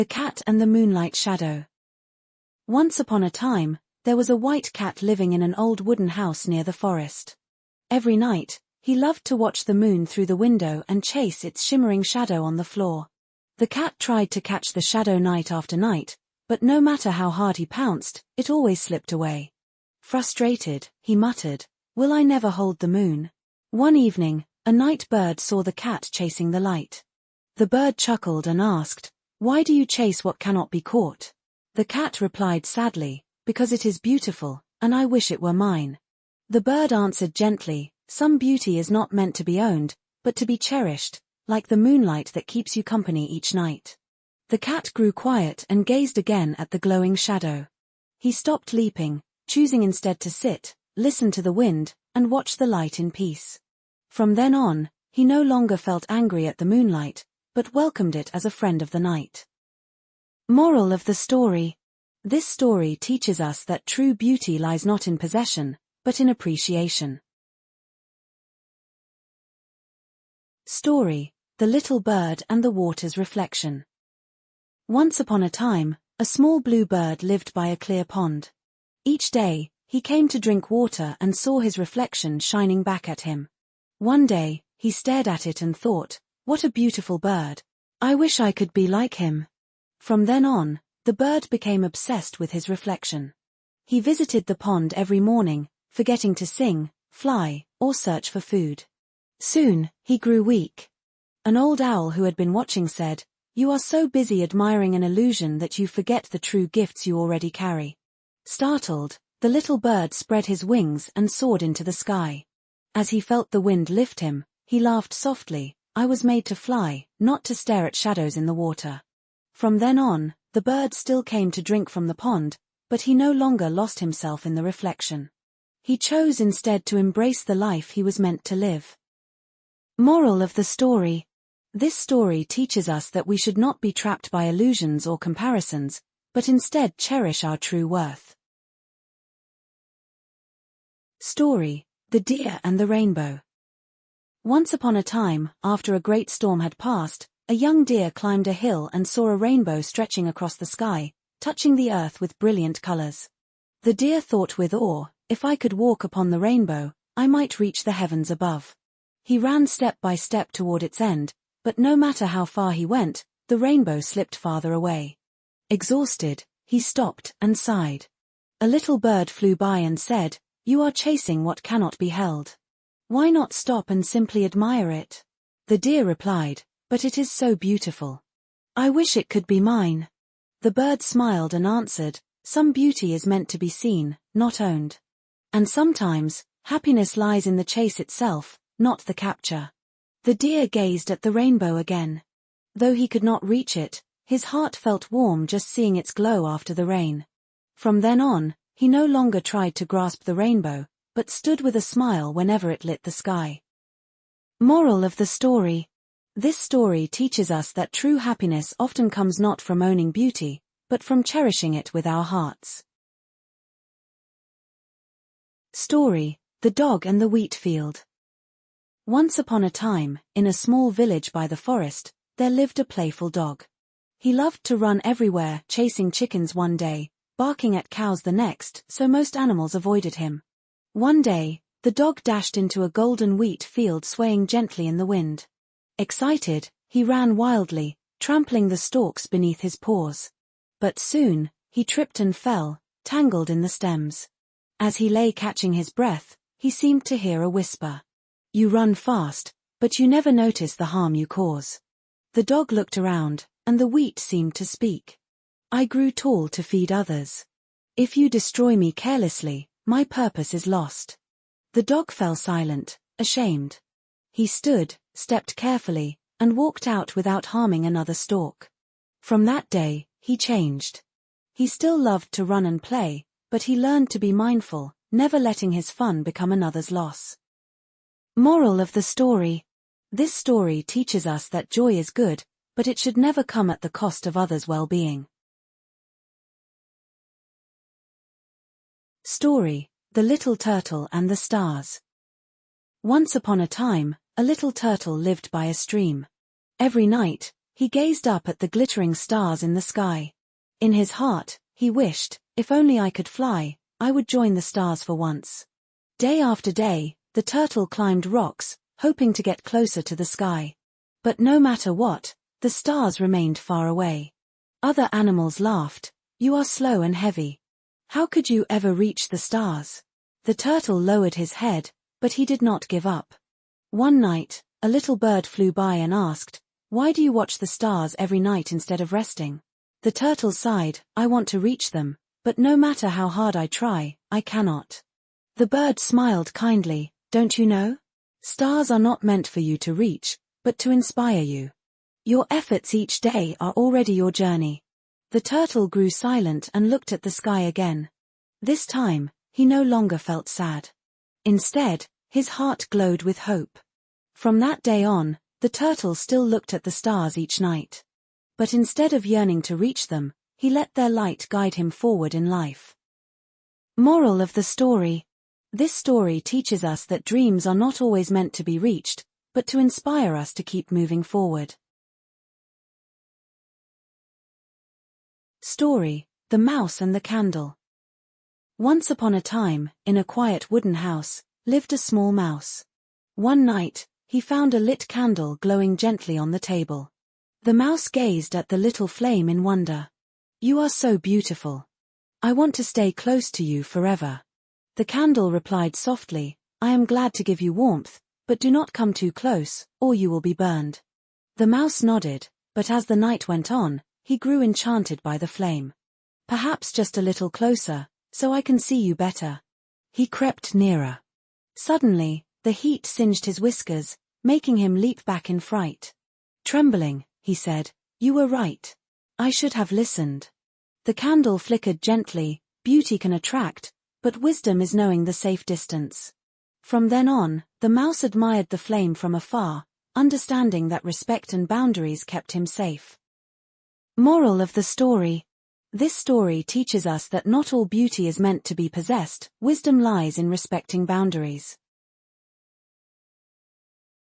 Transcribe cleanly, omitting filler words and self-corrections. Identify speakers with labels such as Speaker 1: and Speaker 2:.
Speaker 1: The Cat and the Moonlight Shadow. Once upon a time, there was a white cat living in an old wooden house near the forest. Every night, he loved to watch the moon through the window and chase its shimmering shadow on the floor. The cat tried to catch the shadow night after night, but no matter how hard he pounced, it always slipped away. Frustrated, he muttered, "Will I never hold the moon?" One evening, a night bird saw the cat chasing the light. The bird chuckled and asked, "Why do you chase what cannot be caught?" The cat replied sadly, "Because it is beautiful, and I wish it were mine." The bird answered gently, "Some beauty is not meant to be owned, but to be cherished, like the moonlight that keeps you company each night." The cat grew quiet and gazed again at the glowing shadow. He stopped leaping, choosing instead to sit, listen to the wind, and watch the light in peace. From then on, he no longer felt angry at the moonlight, but welcomed it as a friend of the night. Moral of the story. This story teaches us that true beauty lies not in possession, but in appreciation. Story: The Little Bird and the Water's Reflection. Once upon a time, a small blue bird lived by a clear pond. Each day, he came to drink water and saw his reflection shining back at him. One day, he stared at it and thought, "What a beautiful bird. I wish I could be like him." From then on, the bird became obsessed with his reflection. He visited the pond every morning, forgetting to sing, fly, or search for food. Soon, he grew weak. An old owl who had been watching said, "You are so busy admiring an illusion that you forget the true gifts you already carry." Startled, the little bird spread his wings and soared into the sky. As he felt the wind lift him, he laughed softly, "I was made to fly, not to stare at shadows in the water." From then on, the bird still came to drink from the pond, but he no longer lost himself in the reflection. He chose instead to embrace the life he was meant to live. Moral of the story. This story teaches us that we should not be trapped by illusions or comparisons, but instead cherish our true worth. Story: The Deer and the Rainbow. Once upon a time, after a great storm had passed, a young deer climbed a hill and saw a rainbow stretching across the sky, touching the earth with brilliant colors. The deer thought with awe, "If I could walk upon the rainbow, I might reach the heavens above." He ran step by step toward its end, but no matter how far he went, the rainbow slipped farther away. Exhausted, he stopped and sighed. A little bird flew by and said, "You are chasing what cannot be held. Why not stop and simply admire it?" The deer replied, "But it is so beautiful. I wish it could be mine." The bird smiled and answered, "Some beauty is meant to be seen, not owned. And sometimes, happiness lies in the chase itself, not the capture." The deer gazed at the rainbow again. Though he could not reach it, his heart felt warm just seeing its glow after the rain. From then on, he no longer tried to grasp the rainbow, but stood with a smile whenever it lit the sky. Moral of the story. This story teaches us that true happiness often comes not from owning beauty, but from cherishing it with our hearts. Story: The Dog and the Wheat Field. Once upon a time, in a small village by the forest, there lived a playful dog. He loved to run everywhere, chasing chickens one day, barking at cows the next, so most animals avoided him. One day, the dog dashed into a golden wheat field swaying gently in the wind. Excited, he ran wildly, trampling the stalks beneath his paws. But soon, he tripped and fell, tangled in the stems. As he lay catching his breath, he seemed to hear a whisper. "You run fast, but you never notice the harm you cause." The dog looked around, and the wheat seemed to speak. "I grew tall to feed others. If you destroy me carelessly, my purpose is lost." The dog fell silent, ashamed. He stood, stepped carefully, and walked out without harming another stalk. From that day, he changed. He still loved to run and play, but he learned to be mindful, never letting his fun become another's loss. Moral of the story. This story teaches us that joy is good, but it should never come at the cost of others' well-being. Story: The Little Turtle and the Stars. Once upon a time, a little turtle lived by a stream. Every night, He gazed up at the glittering stars in the sky. In his heart, he wished, if only I could fly, I would join the stars for once. Day after day, the turtle climbed rocks, hoping to get closer to the sky. But no matter what, the stars remained far away. Other animals laughed. You are slow and heavy. How could you ever reach the stars? The turtle lowered his head, but he did not give up. One night, a little bird flew by and asked, "Why do you watch the stars every night instead of resting?" The turtle sighed, "I want to reach them, but no matter how hard I try, I cannot." The bird smiled kindly, "Don't you know? Stars are not meant for you to reach, but to inspire you. Your efforts each day are already your journey." The turtle grew silent and looked at the sky again. This time, he no longer felt sad. Instead, his heart glowed with hope. From that day on, the turtle still looked at the stars each night. But instead of yearning to reach them, he let their light guide him forward in life. Moral of the story. This story teaches us that dreams are not always meant to be reached, but to inspire us to keep moving forward. Story: The Mouse and the Candle. Once upon a time, in a quiet wooden house, lived a small mouse. One night, he found a lit candle glowing gently on the table. The mouse gazed at the little flame in wonder. "You are so beautiful. I want to stay close to you forever." The candle replied softly, "I am glad to give you warmth, but do not come too close, or you will be burned." The mouse nodded, but as the night went on, he grew enchanted by the flame. "Perhaps just a little closer, so I can see you better." He crept nearer. Suddenly, the heat singed his whiskers, making him leap back in fright. Trembling, he said, "You were right. I should have listened." The candle flickered gently. Beauty can attract, but wisdom is knowing the safe distance. From then on, the mouse admired the flame from afar, understanding that respect and boundaries kept him safe. Moral of the story. This story teaches us that not all beauty is meant to be possessed. Wisdom lies in respecting boundaries.